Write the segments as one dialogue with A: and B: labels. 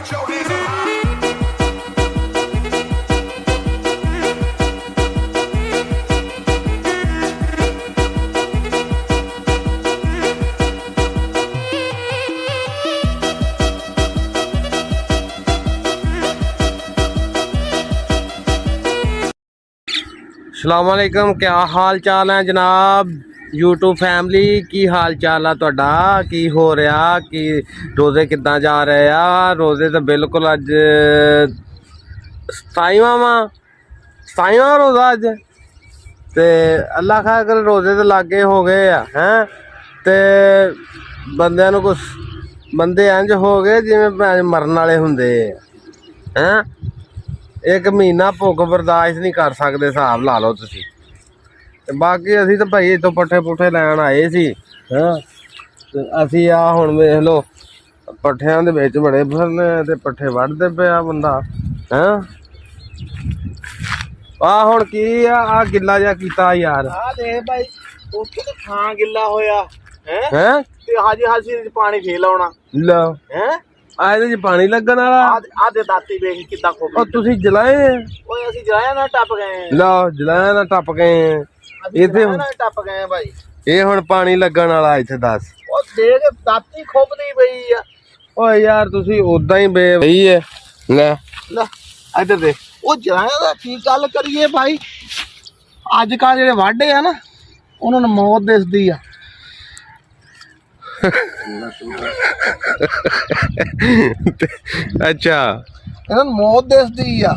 A: अस्सलामुअलैकुम, क्या हाल चाल है जनाब यूट्यूब फैमिली। की हाल चाल है तुहाडा, की हो रहा, कि रोज़े किद्दां जा रहे आ। रोज़े तो बिल्कुल अज 27वां रोज़ा अज ते अल्लाह खा कर रोज़े तो लागे हो गए हैं। ते बंदियां नूं कुछ बंदे इंज हो गए जिवें मरन वाले हुंदे हैं। एक महीना भुख बर्दाश्त नहीं कर सकते, हिसाब ला लो तुसीं। बाकी असी तो भाई इतों पट्ठे पुट्ठे लैन आए सी हैं। ते असी आ हुण वेख लो पट्ठियां दे विच बड़े फिरने ते पट्ठे वढ़दे पिया बंदा हैं। आ हुण की आ गिल्ला जिहा कीता यार।
B: आ देख भाई उत्थे ते थां गिल्ला होया
A: हैं
B: ते हाजी हाजी पानी फेल आउणा
A: लो
B: हैं।
A: आ इहदे च पानी लगण वाला।
B: आ दे दाती वेख किद्दां खोपी।
A: ओ तुसीं जलाए
B: ओए असीं जलाया ना टप गए।
A: लो जलाया ना टप गए इत्थे
B: ना टप गए भाई।
A: ये हुण पानी लगण वाला इत्थे दस।
B: ओ देख दाती खोपदी पई आ।
A: ओ यार तुसीं उदां ही बेवही है ले
B: ले इधर देख ओ जलाया दा की गल करिए भाई। अज कल जेहड़े वाढे आ ना उन्हां नूं मौत दिसदी आ।
A: अच्छा
B: इन्हां नूं मौत दिसदी आ।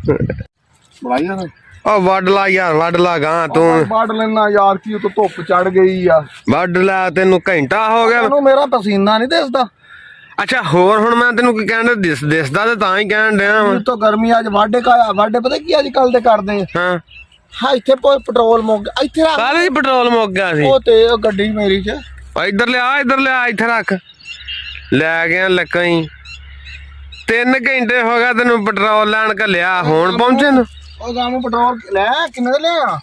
B: बड़ाइया ने
A: ओ वड ला यार, वड ला गां तू
B: वड लेना यार की तो धुप चढ़ गई आ।
A: वड ला तेनू घंटा हो गया।
B: तैनूं मेरा पसीना नहीं दिसदा।
A: अच्छा होर हुण मैं तेनू की कहण दिसदा ते तां ही कहण डिया वां।
B: तो गर्मी अज वाढे का वाढे पता की अज कल दे करदे
A: हां
B: हाँ इत्थे पेट्रोल मुक गया। इत्थे रख
A: काले दी पेट्रोल मुक गया सी।
B: ओ ते गड्डी मेरी च
A: इधर ले आ इत्थे रख लै गया लक्का ही 3 घंटे हो गया तेनू पेट्रोल लैण घल्लिया हुण पहुंचे न।
B: ओ गामों पेट्रोल ले किन्ने दे ले आ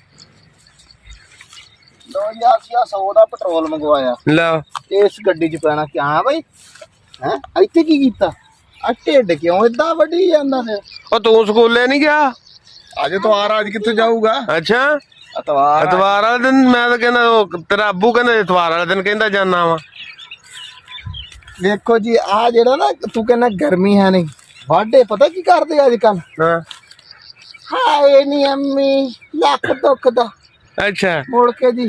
B: 2000 दा पेट्रोल मंगवाया
A: लो
B: इस गड्डी च पैना क्या भाई हैं। इत्थे की कीता आ ढिड क्यों इदां वड्डी जांदा ते।
A: ओ तू स्कूले नहीं गया
B: अज इतवार आज कित्थे जाऊगा।
A: अच्छा
B: इतवार
A: इतवार वाले दिन मैं तो कहना तेरा अबू कहना इतवार वाले दिन कहता जाना वा।
B: देखो जी आ जेड़ा ना तू कहना गर्मी है नहीं वाढे पता की करदे अज कल।
A: हाँ
B: हाय नी अम्मी लक दुख दा।
A: अच्छा
B: मुड़ के जी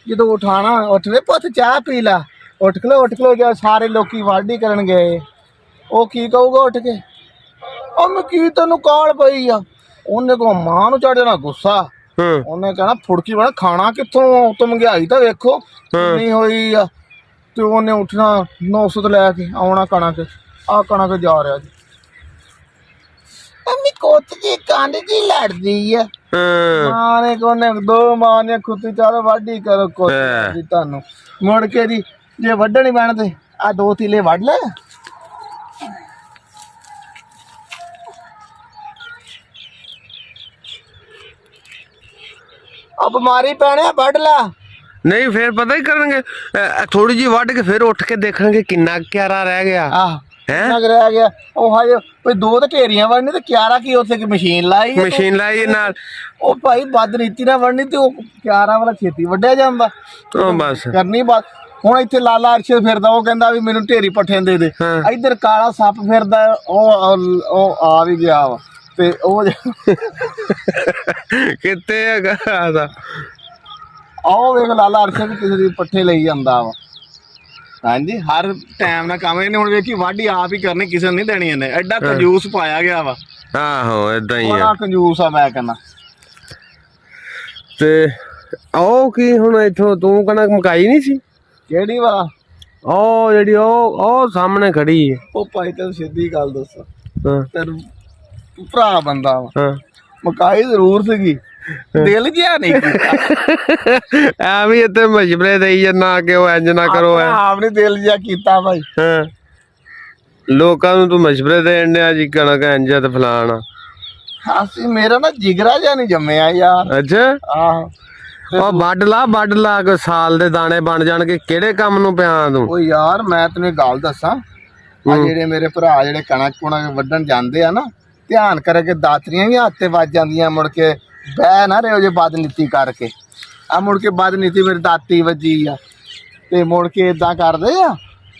B: जो उठाना उठ वे पुत चाह पी ला उठ खलो जो सारे लोग वाढी करन गए वो की कहूगा उठ के ओ मैं की तेनू काल पई आ। उन्हें को मां नू चढ़ जाना गुस्सा। उन्हें कहना फुड़की बना खाना कित्थों तो महंगाई तो वेखो कितनी होई आ। ते उन्हें उठना 900 तो लैके आना कणक आ कणक जा रहा जी। अम्मी कोत जी कंड जी लड़दी है मां ने कोने दो मां ने खुद चल वाढी करो कोत जी तानू मुड़ के जी जे वड्ढण ही पैण ते आ 2 तीले वड्ढ ले। अब बीमारी पैने वड्ढ ला
A: नहीं फिर पता ही करेंगे थोड़ी जी वढ़ के फिर उठ के देखेंगे किन्ना क्यारा रह गया
B: है रह गया। ओ हाय कोई 2 तो ढेरियां वढ़नी ते क्यारा की उत्थे मशीन लाई
A: नाल
B: ओ भाई बदनीति ना वढ़नी ते ओ क्यारा वाला छेती वड्ढिया जांदा।
A: ओ बस
B: करनी बात हुण इत्थे लाला अरशद फिरदा ओ कहंदा भी मैनूं ढेरी पट्ठे दे दे। इधर काला सप फिरदा ओ आ भी गया वा ते ओ
A: कित्ते हैगा
B: आओ वेख लाला अरशद भी किसी दी पट्ठे लई जांदा वा। हाँ जी हर टाइम ना काम इन्हें हुण वेखी वाढी आप ही करनी किसी नहीं देनी इन्हें एडा कंजूस पाया गया वा।
A: आहो इदां ही
B: बड़ा कंजूस आ मैं कहना।
A: ते आओ की हुण इथों तू कणक मकाई नहीं सी
B: केड़ी वा
A: ओ जेडी ओ सामने खड़ी है।
B: ओ भाई तेन सीधी गल दस्सां तेन भरा बंदा वा मकाई जरूर सीगी दिल जिहा नहीं कीता
A: एवें इत्थे मशवरे देई जन्ना कि ओ इंज ना करो
B: आप नहीं दिल जिहा कीता भाई।
A: लोकां नूं तू मशवरे देण डिया जी कणक इंज ते फलाना।
B: हासी मेरा ना जिगरा जिहा नहीं जम्मिया यार।
A: अच्छा
B: आहो
A: ओ वड ला कोई साल दे दाने बन जाणगे किहड़े काम नूं पिया तू।
B: ओ यार मैं तैनूं गल दस्सां ਆ ਜਿਹੜੇ ਮੇਰੇ ਭਰਾ ਜਿਹੜੇ ਕਣਕ ਕੁਣਕ ਵੱਢਣ ਜਾਂਦੇ ਆ ਨਾ, ਧਿਆਨ ਕਰਕੇ ਦਾਤਰੀਆਂ ਵੀ ਹੱਥ ਤੇ ਵੱਜ ਜਾਂਦੀਆਂ, ਮੁੜ ਕੇ ਬਹਿ ਨਾ ਰਿਓ ਜੇ ਬਦਨੀਤੀ ਕਰਕੇ। ਆ ਮੁੜ ਕੇ ਬਦਨੀਤੀ ਮੇਰੀ ਦਾਤੀ ਵੱਜੀ ਆ, ਤੇ ਮੁੜ ਕੇ ਇਦਾਂ ਕਰਦੇ ਆ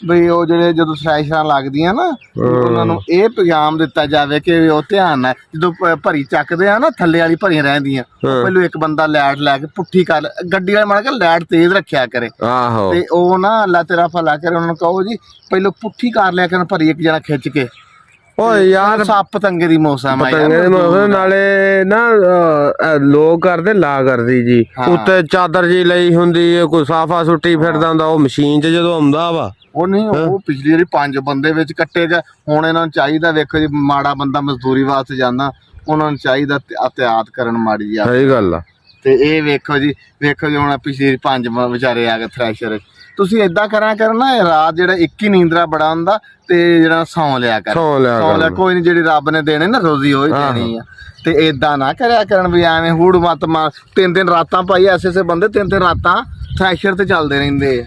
B: ਵੀ ਉਹ ਜਿਹੜੇ ਜਦੋਂ ਥ੍ਰੈਸ਼ਰਾਂ ਲੱਗਦੀਆਂ ਨਾ, ਉਹਨਾਂ ਨੂੰ ਇਹ ਪੈਗਾਮ ਦਿੱਤਾ ਜਾਵੇ ਕਿ ਉਹ ਧਿਆਨ ਨਾਲ ਜਦੋਂ ਭਰੀ ਚੱਕਦੇ ਆ ਨਾ, ਥੱਲੇ ਵਾਲੀ ਭਰੀਆਂ ਰਹਿੰਦੀਆਂ, ਪਹਿਲੋਂ ਇੱਕ ਬੰਦਾ ਲੈਟ ਲੈ ਕੇ ਪੁੱਠੀ ਕਰ, ਗੱਡੀ ਵਾਲੇ ਮਾਰ ਕੇ ਲੈਟ ਤੇਜ਼ ਰੱਖਿਆ ਕਰੇ, ਤੇ ਉਹ ਨਾ ਅੱਲਾ ਤੇਰਾ ਭਲਾ ਕਰੇ, ਉਹਨਾਂ ਨੂੰ ਕਹੋ ਜੀ ਪਹਿਲੋਂ ਪੁੱਠੀ ਕਰ ਲਿਆ ਕਰਨ ਭਰੀ, ਇੱਕ ਜਣਾ ਖਿੱਚ ਕੇ। ਓਏ ਯਾਰ ਸੱਪ ਪਤੰਗੇ ਦੀ ਮੌਸਮ ਆ ਯਾਰ,
A: ਨਾਲੇ ਨਾ ਲੋਕ ਕਰਦੇ ਲਾ ਕਰਦੀ ਜੀ, ਉੱਤੇ ਚਾਦਰ ਜੀ ਲਈ ਹੁੰਦੀ ਹੈ, ਕੋਈ ਸਾਫਾ ਸੁੱਟੀ ਫਿਰਦਾ ਹੁੰਦਾ, ਉਹ ਮਸ਼ੀਨ 'ਚ ਜਦੋਂ ਆਉਂਦਾ ਵਾ
B: ਉਹ ਨਹੀਂ, ਉਹ ਪਿਛਲੀ ਵਾਰੀ 5 ਬੰਦੇ ਵਿੱਚ ਕੱਟੇਗਾ। ਹੁਣ ਇਹਨਾਂ ਨੂੰ ਚਾਹੀਦਾ, ਵੇਖੋ ਜੀ ਮਾੜਾ ਬੰਦਾ ਮਜ਼ਦੂਰੀ ਵਾਸਤੇ ਜਾਂਦਾ, ਉਹਨਾਂ ਨੂੰ ਚਾਹੀਦਾ ਅਹਤਿਆਤ ਕਰਨ ਮਾੜੀ ਜੀ।
A: ਸਹੀ ਗੱਲ ਆ।
B: ਤੇ ਇਹ ਵੇਖੋ ਜੀ ਹੁਣ ਪਿਛਲੀ 5 ਵਿਚਾਰੇ ਆ ਗਏ ਥ੍ਰੈਸ਼ਰ। ਤੁਸੀਂ ਏਦਾਂ ਕਰਿਆ ਕਰਨਾ, ਰਾਤ ਜਿਹੜਾ ਇੱਕ ਹੀ ਨੀਂਦਰਾ ਬੜਾ ਹੁੰਦਾ, ਤੇ ਜਿਹੜਾ ਸੌਂ ਲਿਆ ਕਰ, ਸੌਂ ਲਿਆ ਕੋਈ ਨਹੀਂ, ਜਿਹੜੀ ਰੱਬ ਨੇ ਦੇਣੇ ਨਾ ਰੋਜ਼ੀ ਉਹ ਹੀ ਦੇਣੀ ਆ। ਤੇ ਏਦਾਂ ਨਾ ਕਰਿਆ ਕਰਨ ਵੀ ਐਵੇਂ ਹੂੜ ਮੱਤ ਮਾਰ। 3 ਰਾਤਾਂ ਪਾਈ ਐਸੇ ਬੰਦੇ 3 ਰਾਤਾਂ ਥ੍ਰੈਸ਼ਰ ਤੇ ਚੱਲਦੇ ਰਹਿੰਦੇ ਆ।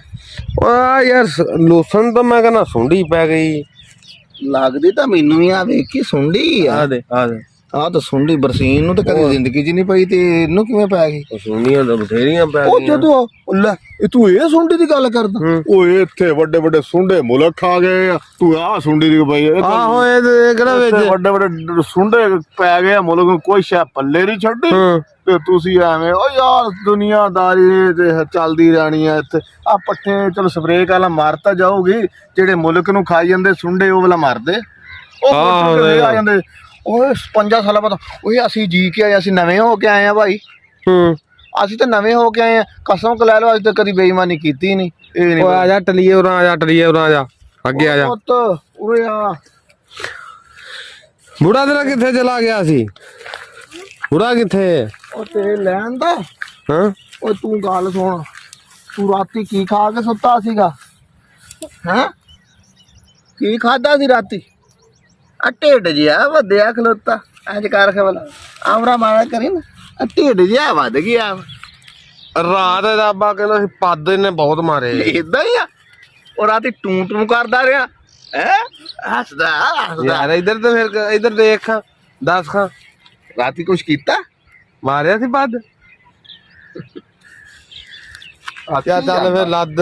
A: ਯਾਰ ਲੋਸਨ ਤਾਂ ਮੈਂ ਕਹਿੰਦਾ ਸੁੰਡੀ ਪੈ ਗਈ,
B: ਲੱਗਦੀ ਤਾਂ ਮੈਨੂੰ ਵੀ ਆ, ਵੇਖੀ ਸੁੰਡੀ ਆ। ਆਹ ਤਾਂ ਸੁੰਡੀ ਬਰਸੀਨ ਨੂੰ ਤਾਂ ਕਦੇ ਜ਼ਿੰਦਗੀ 'ਚ ਨਹੀਂ ਪਈ, ਤੇ ਇਹਨੂੰ ਕਿਵੇਂ ਪੈ ਗਈ?
A: ਸੁੰਡੀਆਂ ਤਾਂ ਬਥੇਰੀਆਂ ਪੈ
B: ਗਈਆਂ। ਜਦੋਂ ਲੈ ਤੂੰ ਇਹ ਸੁੰਡੀ ਦੀ ਗੱਲ ਕਰਦਾ, ਓਏ ਇੱਥੇ ਵੱਡੇ ਵੱਡੇ ਸੁੰਡੇ ਮੁਲਕ ਆ ਗਏ ਆ, ਤੂੰ ਆਹ ਸੁੰਡੀ ਦੀ ਪਈ?
A: ਆਹੋ ਇਹ ਕਿਹੜਾ ਵਿੱਚ
B: ਵੱਡੇ ਵੱਡੇ ਸੁੰਡੇ ਪੈ ਗਏ ਆ ਮੁਲਕ ਨੂੰ, ਕੋਈ ਸ਼ੈ ਪੱਲੇ ਨਹੀਂ ਛੱਡੀ। ਤੇ ਤੁਸੀਂ ਐਵੇਂ ਓ ਯਾਰ ਦੁਨੀਆਦਾਰੀ ਤੇ ਚੱਲਦੀ ਰਹਿਣੀ ਆ ਇੱਥੇ। ਆ ਪੱਠੇ ਚਲੋ ਸਪਰੇਅ ਕਾਲਾ ਮਾਰਤਾ ਜਾਊਗੀ, ਜਿਹੜੇ ਮੁਲਕ ਨੂੰ ਖਾਈ ਜਾਂਦੇ ਸੁੰਡੇ ਉਹ ਵਾਲਾ ਮਾਰਦੇ, ਉਹ ਆ ਜਾਂਦੇ। ਓਏ 5 ਸਾਲਾਂ ਬਾਅਦ ਓਏ ਅਸੀਂ ਜੀ ਕੇ ਆਏ, ਅਸੀਂ ਨਵੇਂ ਹੋ ਕੇ ਆਏ ਆ ਭਾਈ। ਅਸੀਂ ਤਾਂ ਨਵੇਂ ਹੋ ਕੇ ਆਏ ਆ, ਕਸਮ ਕ ਲੈ ਲਓ ਅੱਜ ਤੱਕ ਕਦੀ ਬੇਈਮਾਨੀ ਕੀਤੀ ਨਹੀਂ। ਇਹ ਨਹੀਂ
A: ਆ ਜਾ ਟਲੀਏ ਉਰਾਂ, ਆ ਜਾ ਟਲੀਏ ਉਰਾਂ, ਆ ਜਾ ਅੱਗੇ ਆ ਜਾ।
B: ਉਰੇ ਆ।
A: ਬੁੜਾ ਤੇਰਾ ਕਿੱਥੇ ਚਲਾ ਗਿਆ ਸੀ? ਬੁੜਾ ਕਿੱਥੇ?
B: ਉਹ ਤੇਰੇ ਲੈਣ ਦਾ।
A: ਹਾਂ
B: ਓਏ ਤੂੰ ਗੱਲ ਸੁਣ, ਤੂੰ ਰਾਤੀ ਕੀ ਖਾ ਕੇ ਸੁੱਤਾ ਸੀਗਾ? ਹੈਂ ਕੀ ਖਾਦਾ ਸੀ ਰਾਤੀ? ਆ ਢਿੱਡ ਜਿਹਾ ਵਧਿਆ ਖਲੋਤਾ, ਇੰਜ ਕਰ ਖਵਲਾ ਆਮਰਾ ਮਾਰਾ ਕਰੀ ਨਾ, ਆ ਢਿੱਡ ਜਿਹਾ ਵੱਧ ਗਿਆ।
A: ਰਾਤ ਦਾ ਅੱਬਾ ਕਹਿੰਦਾ ਸੀ ਪੱਦ ਇਹਨੇ ਬਹੁਤ ਮਾਰੇ।
B: ਏਦਾਂ ਹੀ ਆ, ਉਹ ਰਾਤੀ ਟੂੰ ਕਰਦਾ ਰਿਹਾ ਹੈ, ਹੱਸਦਾ
A: ਯਾਰ। ਇੱਧਰ ਤੇ ਫਿਰ ਇੱਧਰ ਦੇਖ ਖਾਂ, ਦੱਸ ਖਾਂ
B: ਰਾਤੀ ਕੁਛ ਕੀਤਾ?
A: ਮਾਰਿਆ ਸੀ ਪੱਦ? ਚੱਲ ਫਿਰ ਲੱਦ,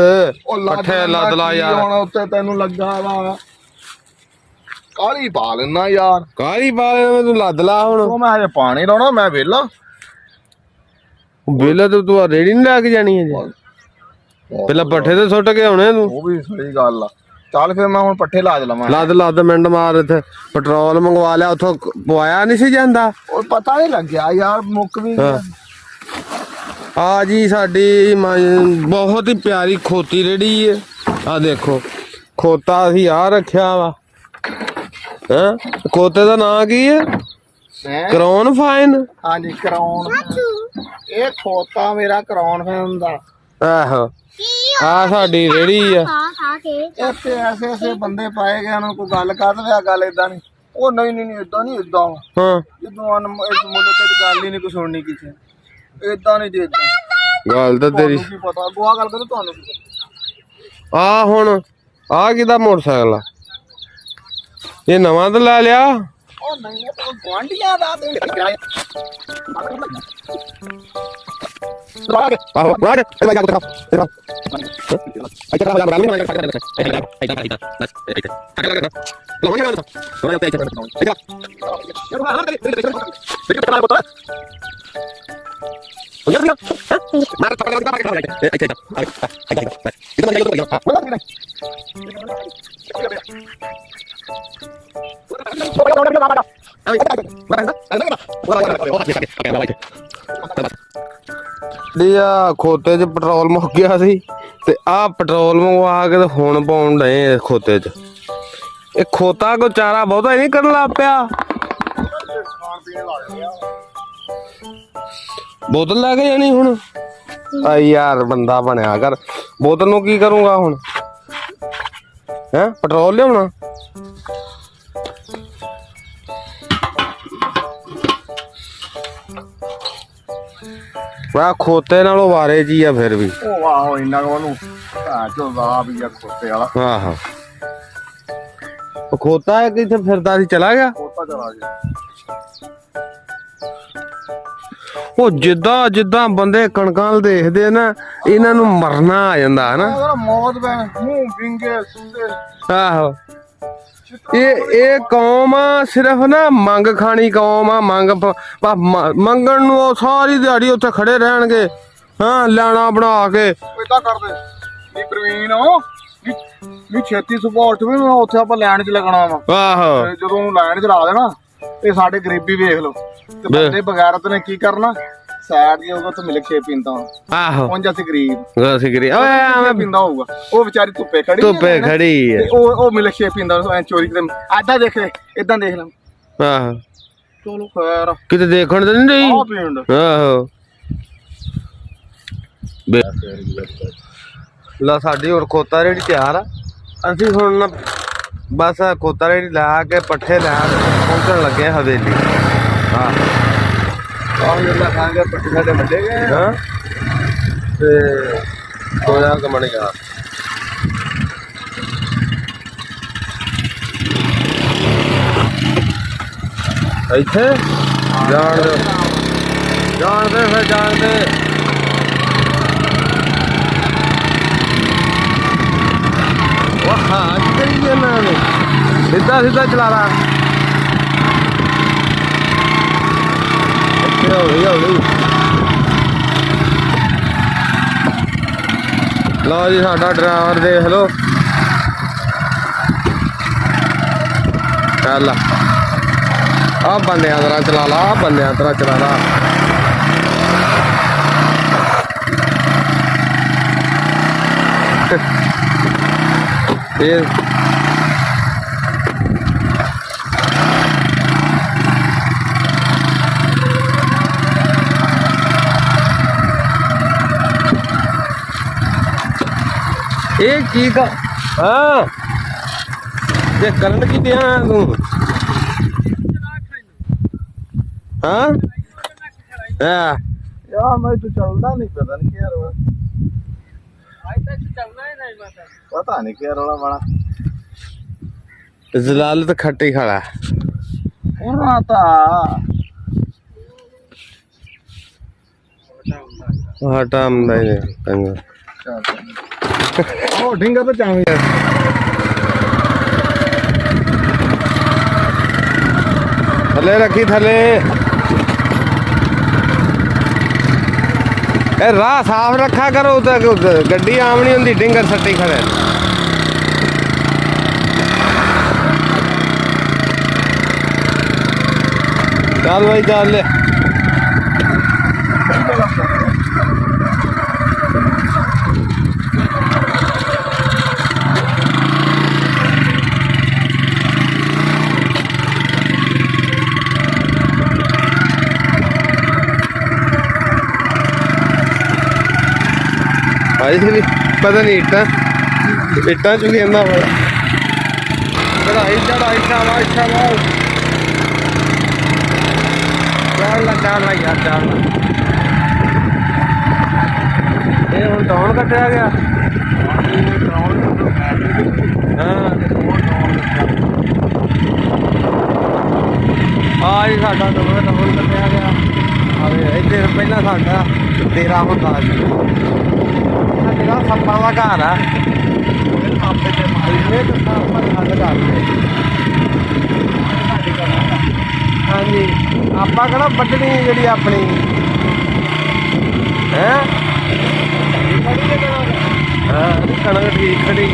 A: ਪੱਠੇ ਲੱਦ ਲਾ ਯਾਰ।
B: ਹੁਣ ਉੱਤੇ ਤੈਨੂੰ ਲੱਗਾ ਵਾ ਕਾਲੀ ਪਾ ਲੈਣਾ ਯਾਰ।
A: ਕਾਲੀ ਪਾ ਲੈਣਾ ਤੂੰ, ਲੱਦ ਲਾ ਹੁਣ।
B: ਉਹ ਮੈਂ ਹਜੇ ਪਾਣੀ ਲਾਉਣਾ, ਮੈਂ ਵਿਹਲਾ।
A: ਵਿਹਲਾ ਤੂੰ ਰੇੜੀ ਨੀ ਲੈ ਕੇ ਜਾਣੀ ਹੈ? ਪਹਿਲਾਂ ਪੱਠੇ ਤੇ ਸੁੱਟ ਕੇ ਆਉਣੇ ਤੂੰ।
B: ਉਹ ਵੀ ਸਹੀ ਗੱਲ ਆ। ਚੱਲ ਫਿਰ ਮੈਂ ਹੁਣ ਪੱਠੇ ਲਾਜ ਲਵਾਂ।
A: ਲੱਦ ਮਿੰਟ ਮਾਰ। ਇੱਥੇ ਪੈਟਰੋਲ ਮੰਗਵਾ ਲਿਆ, ਉੱਥੋਂ ਪਵਾਇਆ ਨਹੀਂ ਸੀ ਜਾਂਦਾ।
B: ਉਹ ਪਤਾ ਨਹੀਂ ਲੱਗਿਆ ਯਾਰ, ਮੁੱਕ ਵੀ
A: ਆ ਜੀ ਸਾਡੀ ਬਹੁਤ ਹੀ ਪਿਆਰੀ ਖੋਤੀ ਰੇੜੀ ਹੈ। ਆ ਦੇਖੋ ਖੋਤਾ ਅਸੀਂ ਆ ਰੱਖਿਆ ਵਾ। ਖੋਤੇ ਦਾ ਨਾਂ ਕੀ ਹੈ? Crown fine.
B: ਹਾਂਜੀ ਕਰਾਉਨ। ਇਹ ਖੋਤਾ ਮੇਰਾ ਕਰਾਉਨ ਫਾਈਨ ਦਾ।
A: ਆਹੋ ਆ ਸਾਡੀ ਰੇੜੀ ਆ।
B: ਇੱਥੇ ਐਸੇ ਬੰਦੇ ਪਾਏ ਗਏ, ਉਹਨਾਂ ਕੋਈ ਗੱਲ ਕਰ ਦਵੇ। ਗੱਲ ਏਦਾਂ ਨਹੀਂ, ਉਹ ਨਹੀਂ ਏਦਾਂ ਨਹੀਂ, ਏਦਾਂ
A: ਹਾਂ
B: ਜਦੋਂ ਇਸ ਮੁੱਲ ਤੇ ਗੱਲ ਹੀ ਨਹੀਂ ਕੋਈ ਸੁਣਨੀ ਕਿਸੇ, ਏਦਾਂ ਨਹੀਂ। ਦੇ
A: ਗੱਲ ਤਾਂ ਤੇਰੀ
B: ਕੀ ਪਤਾ, ਗੋਆ ਗੱਲ ਕਰੋ ਤੁਹਾਨੂੰ ਕੀ ਪਤਾ।
A: ਆ ਹੁਣ ਆ ਕਿਹਦਾ ਮੋਟਰਸਾਈਕਲ ਆ? ਇਹ ਨਵਾਂ ਤਾਂ ਲੈ ਲਿਆ?
B: ਉਹ ਨਹੀਂ, ਗੁਆਂਢੀਆਂ ਦਾ ਦੇ
A: ਆਹੋ ਰਾਜ ਇਹ ਜਾ ਕੇ ਦਿਖਾ ਆਈ ਚੱਲ ਰਾਜ ਨਹੀਂ ਆ ਖੋਤੇ 'ਚ ਪੈਟਰੋਲ ਮੁੱਕ ਗਿਆ ਸੀ ਤੇ ਆ ਪੈਟਰੋਲ ਮੰਗਵਾ ਕੇ ਤੇ ਹੁਣ ਪਾਉਣ ਡਏ ਖੋਤੇ 'ਚ। ਇਹ ਖੋਤਾ ਕੋ ਚਾਰਾ ਬਹੁਤਾ ਨਹੀਂ ਕਰਨ ਲੱਗ ਪਿਆ। ਬੋਤਲ ਲੈ ਕੇ ਜਾਣੀ ਹੁਣ? ਆ ਯਾਰ ਬੰਦਾ ਬਣਿਆ ਕਰ। ਬੋਤਲ ਨੂੰ ਕੀ ਕਰੂੰਗਾ ਹੁਣ? ਪੈਟਰੋਲ ਲਿਆਉਣਾ? ਖੋਤੇ ਨਾਲੋਂ ਵਾਰੇ ਜੀ ਆ ਫਿਰ ਵੀ।
B: ਉਹ ਆਹੋ ਇੰਨਾ ਕੁ ਉਹਨੂੰ ਝੋਦਾ ਵੀ ਆ ਖੋਤੇ ਵਾਲਾ।
A: ਆਹੋ ਖੋਤਾ ਇੱਕ ਇੱਥੇ ਫਿਰਦਾ ਸੀ ਚਲਾ ਗਿਆ।
B: ਖੋਤਾ ਚਲਾ ਗਿਆ।
A: ਉਹ ਜਿੱਦਾਂ ਜਿੱਦਾਂ ਬੰਦੇ ਕਣਕਾਂ ਵੱਲ ਦੇਖਦੇ ਨਾ ਇਹਨਾਂ ਨੂੰ ਮਰਨਾ ਆ ਜਾਂਦਾ ਹਨਾ।
B: ਮੌਤ ਬੈਣ ਮੂੰਹ ਵਿੰਗੇ ਸੁੰਦੇ।
A: ਆਹੋ ਇਹ ਕੌਮ ਆ ਸਿਰਫ ਨਾ ਮੰਗ ਖਾਣੀ ਕੌਮ ਆ। ਮੰਗਣ ਨੂੰ ਉਹ ਸਾਰੀ ਦਿਹਾੜੀ ਉੱਥੇ ਖੜੇ ਰਹਿਣਗੇ। ਹਾਂ ਲੈਣਾ ਬਣਾ ਕੇ
B: ਇਦਾਂ ਕਰਦੇ ਨੀ ਪ੍ਰਵੀਨ ਨੀ ਛੇਤੀ ਸੁਬਹ ਉੱਠ ਵੀ ਉੱਥੇ ਆਪਾਂ ਲਾਈਨ 'ਚ ਲੱਗਣਾ ਵਾ।
A: ਆਹੋ
B: ਜਦੋਂ ਲਾਈਨ 'ਚ ਲਾ ਦੇਣਾ ਇਹ ਸਾਡੇ ਗਰੀਬੀ ਵੇਖ ਲਓ ਤੇ ਬੰਦੇ ਬਗੈਰਤ ਨੇ ਕੀ ਕਰਨਾ ਸਾਈਡ ਦੀ ਹੋਊਗਾ ਤੇ ਮਿਲਕ ਸ਼ੇਕ ਪੀਂਦਾ।
A: ਆਹੋ
B: ਉਂਝ ਅਸੀਂ ਗਰੀਬ
A: ਓਏ ਐਵੇਂ
B: ਪੀਂਦਾ ਹੋਊਗਾ। ਉਹ ਵਿਚਾਰੀ ਧੁੱਪੇ ਖੜੀ
A: ਆ
B: ਤੇ ਉਹ ਮਿਲਕ ਸ਼ੇਕ ਪੀਂਦਾ ਐ ਚੋਰੀ ਤੇ ਏਦਾਂ ਦੇਖ ਲੈ ਏਦਾਂ ਦੇਖ ਲੈ।
A: ਆਹੋ
B: ਚਲੋ ਖੈਰ
A: ਕਿਤੇ ਦੇਖਣ ਤੇ ਨਹੀਂ ਰਹੀ।
B: ਪਿੰਡ
A: ਆਹੋ ਲਾ ਸਾਡੀ ਹੁਣ ਖੋਤਾ ਰੇੜੀ ਤਿਆਰ ਆ। ਅਸੀਂ ਹੁਣ ਬਸ ਖੋਤਾ ਰੇੜੀ ਲਾ ਕੇ ਪੱਠੇ ਲੈ ਕੇ ਪਹੁੰਚਣ ਲੱਗੇ ਹਵੇਲੀ। ਹਾਂ ਆਹ ਜਿਹੜਾ ਖਾਂਗੇ ਪੱਠੇ ਸਾਡੇ ਵੱਡੇ ਗਏ ਹਾਂ ਤੇ 2000 ਕਮਣੇ ਗਿਆ। ਇੱਥੇ ਜਾਣ ਦੇ ਫਿਰ ਜਾਣ ਦੇ। ਵਾਹ ਕਰੀ ਜਾਣਾ ਸਿੱਧਾ ਸਿੱਧਾ ਚਲਾ ਲਾ। ਹੌਲੀ ਹੌਲੀ ਲਓ ਜੀ ਸਾਡਾ ਡਰਾਈਵਰ ਦੇਖ ਲਓ। ਚੱਲ ਆ ਬੰਦਿਆਂ ਤਰ੍ਹਾਂ ਚਲਾ ਲਾ ਬੰਦਿਆਂ ਤਰ੍ਹਾਂ ਚਲਾ ਲਾ। ਇਹ ਇਹ ਕੀ ਕਰ ਹਾਂ ਇਹ ਕਰਨ ਕੀ ਦਿਆਂ ਤੂੰ ਹਾਂ
B: ਯਾਰ ਮੈਂ ਤੂੰ ਚੱਲਦਾ ਨਹੀਂ ਪਤਾ ਨਹੀਂ ਕੀ ਯਾਰ ਪਤਾ ਨਹੀਂ ਕੀ ਰੋਲਾ ਵਾਲਾ
A: ਜ਼ਲਾਲਤ ਖੱਟੀ ਖੜਾ
B: ਉਹਨਾਂ ਤਾਂ
A: ਹਟਾ ਆਉਂਦਾ ਹੀ ਨਹੀਂ।
B: ਉਹ ਢਿੰਗਾ ਤਾਂ ਚਾਵੇਂ
A: ਥੱਲੇ ਰੱਖੀ ਥੱਲੇ। ਇਹ ਰਾਹ ਸਾਫ ਰੱਖਾ ਕਰੋ ਤਾਂ ਗੱਡੀ ਆਮ ਨਹੀਂ ਹੁੰਦੀ ਡਿੰਗਰ ਸੱਟੀ ਖੜੇ। ਚੱਲ ਬਾਈ ਚੱਲ ਲੈ। ਭਾਈ ਪਤਾ ਨਹੀਂ ਇੱਟਾਂ ਚੁ ਕਹਿੰਦਾ ਵਾ ਚੜਾਈ ਸ਼ਾਬਾਸ਼ ਸ਼ਾਬਾਸ਼। ਚੱਲ ਲਾ ਯਾਰ ਚੱਲ ਲਾ। ਇਹ ਹੁਣ ਡਾਊਨ ਕੱਟਿਆ ਗਿਆ। ਹਾਂ ਜੀ ਸਾਡਾ ਡਾਊਨ ਕੱਟਿਆ ਗਿਆ। ਇੱਥੇ ਪਹਿਲਾਂ ਸਾਡਾ ਡੇਰਾ ਹੁੰਦਾ ਸੀ। ਜਿਹੜਾ ਸੱਪਾਂ ਦਾ ਘਰ ਆ ਆਪੇ ਤੇ ਮਾਈਨੇ ਤੇ ਆਪਾਂ ਹੱਲ ਕਰਦੇ। ਹਾਂਜੀ ਆਪਾਂ ਕਿਹੜਾ ਵੱਢਣੀ ਜਿਹੜੀ ਆਪਣੀ ਹੈ ਹਾਂ ਕਣਕ ਠੀਕ ਖੜੀ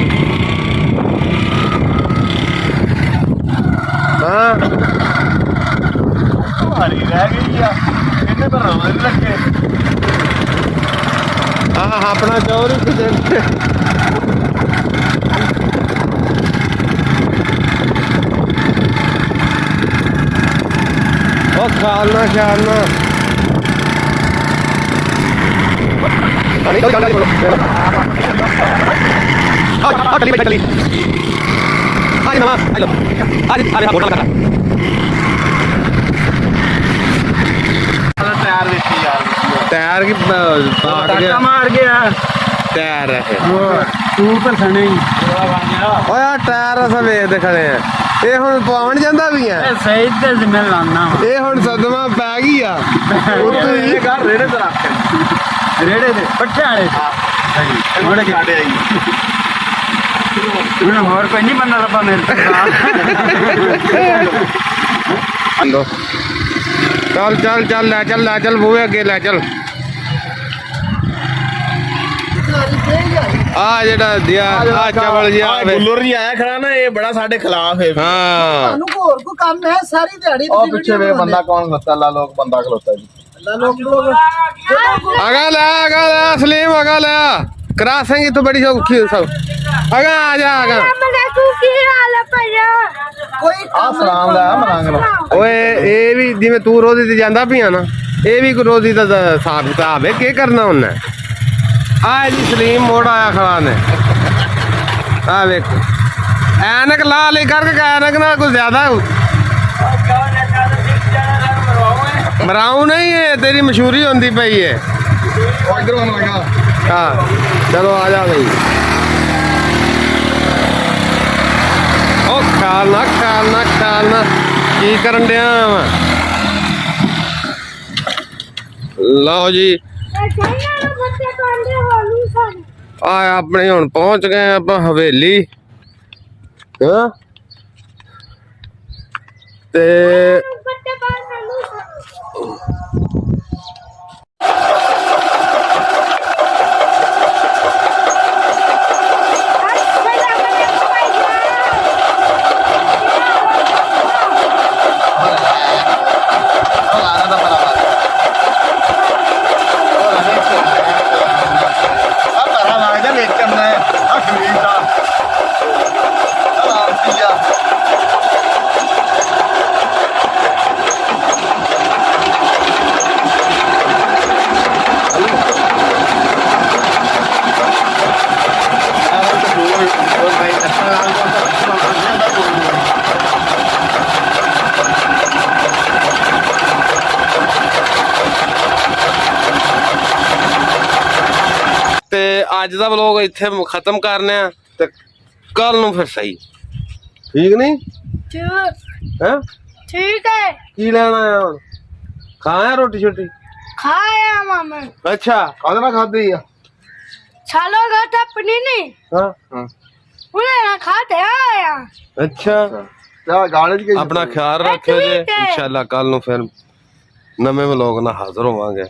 A: ਹਾਂ
B: ਭਾਰੀ ਰਹਿ ਗਈ ਆ ਇਹਨੇ ਤਾਂ ਰਵਾਂ ਨਹੀਂ ਰੱਖੇ।
A: ਹਾਂ ਆਪਣਾ ਚੌਰ ਹੀ ਕਿਤੇ ਉਹ ਖਾਲਣਾ
B: ਟਾਇਰ ਵੇਖੀ ਯਾਰ
A: ਟਾਇਰ ਕੀ ਪਾਟ ਗਿਆ
B: ਮਾਰ ਗਿਆ
A: ਟਾਇਰ ਹੈ
B: ਤੂੰ ਪਰ ਸਣੇ ਬਣ ਗਿਆ।
A: ਓਏ ਆ ਟਾਇਰ ਅਸਾਂ ਵੇਖਦੇ ਖੜੇ ਆ ਇਹ ਹੁਣ ਪਵਾਉਣ ਜਾਂਦਾ ਵੀ ਆ
C: ਸਹੀ ਤੇ ਜ਼ਿੰਮੇਵਾਰ ਲਾਣਾ
A: ਇਹ ਹੁਣ ਸਦਮਾ ਪੈ ਗਈ ਆ
B: ਇਹ ਘਰ ਰੇੜੇ ਤੇ ਰੱਖ
C: ਰੇੜੇ ਦੇ ਪੱਠੇ ਵਾਲੇ
B: ਉਹਨੇ ਕਾਟੇ ਆਈ
C: ਹੁਣ ਹੋਰ ਕੋਈ ਨਹੀਂ ਬੰਦਾ ਲੱਭਾ ਮੇਰੇ
A: ਅੰਦੋ ਚੱਲ ਚੱਲ ਚੱਲ ਲੈ ਚੱਲ ਬੂਹੇ ਅੱਗੇ ਲੈ ਚੱਲ ਆ ਜਿਹੜਾ ਦਿਆ ਆ ਚਵਲ ਜਿਹਾ ਆਵੇ
B: ਗੁੱਲਰ ਜੀ ਆਇਆ ਖੜਾ ਨਾ ਇਹ ਬੜਾ ਸਾਡੇ ਖਿਲਾਫ ਹੈ
A: ਹਾਂ
D: ਤੁਹਾਨੂੰ ਹੋਰ ਕੋ ਕੰਮ ਹੈ ਸਾਰੀ ਦਿਹਾੜੀ
B: ਉਹ ਪਿੱਛੇ ਵੇ ਬੰਦਾ ਕੌਣ ਖਲੋਤਾ ਅੱਲਾ ਲੋਕ ਬੰਦਾ ਖਲੋਤਾ ਜੀ
A: ਆਗਾ ਲੈ ਸਲੀਮ ਆਗਾ ਲੈ ਕਰਾਸੇਂਗੀ ਤੂੰ ਬੜੀ ਔਖੀ ਸਭ ਆਗਾ ਆ ਜਾ ਆਗਾ
D: ਕੋਈ
B: ਆ ਸਲਾਮ ਲੈ ਮਰਾਂਗ ਲੋ
A: ਓਏ ਇਹ ਵੀ ਜਿਵੇਂ ਤੂੰ ਰੋਜ਼ੀ ਤੇ ਜਾਂਦਾ ਪਿਆ ਨਾ ਇਹ ਵੀ ਕੋਈ ਰੋਜ਼ੀ ਦਾ ਹਿਸਾਬ ਕਿਤਾਬ ਹੈ ਕੀ ਕਰਨਾ ਉਹਨੇ ਆ ਜੀ ਸਲੀਮ ਮੋੜ ਆਇਆ ਖੜਾ ਨੇ ਆ ਵੇਖ ਐਨਕ ਲਾ ਲਈ ਕਰਕੇ ਐਨਕ ਨਾ ਕੁਝ ਜ਼ਿਆਦਾ ਮਰਾਉ ਨਹੀਂ ਹੈ ਤੇਰੀ ਮਸ਼ਹੂਰੀ ਹੁੰਦੀ ਪਈ ਹੈ
B: ਉਹ ਇਧਰ ਆਉਣ ਲੱਗਾ
A: ਹਾਂ ਚਲੋ ਆ ਜਾ ਬਈ ਉਹ ਖਾਲ ਨਾ ਕੀ ਕਰਨ ਡਿਆ ਵਾ ਲਓ ਜੀ ਆ ਆਪਣੇ ਹੁਣ ਪਹੁੰਚ ਗਏ ਆਪਾਂ ਹਵੇਲੀ ਹਾਂ ਤੇ ਤੇ ਅੱਜ ਦਾ ਵਲੋਗ ਇੱਥੇ ਖਤਮ ਕਰਨੇ ਆ ਤੇ ਕੱਲ ਨੂੰ ਫਿਰ ਸਹੀ ਠੀਕ ਨਹੀਂ ਹੈ
E: ठीक है
A: ਕੀ ਲੈਣਾ ਆ ਹੁਣ ਖਾਇਆ ਰੋਟੀ ਛੋਟੀ
E: खाया मामा
A: ਅੱਛਾ
B: ਕਾਹਦੇ ਨਾਲ ਖਾਦੀ ਆ
E: छालो का था पनीनी
A: ਹਾਂ
E: उन्हें ना खाते आया
A: ਅੱਛਾ
B: ਤੇ ਗਾਲੇ ਚ
A: ਆਪਣਾ ਖਿਆਲ ਰੱਖਿਓ ਜੀ ਇਨਸ਼ਾਅੱਲਾ ਕੱਲ ਨੂੰ ਫਿਰ ਨਵੇਂ ਵਲੋਗ ਨਾਲ ਹਾਜ਼ਰ ਹੋਵਾਂਗੇ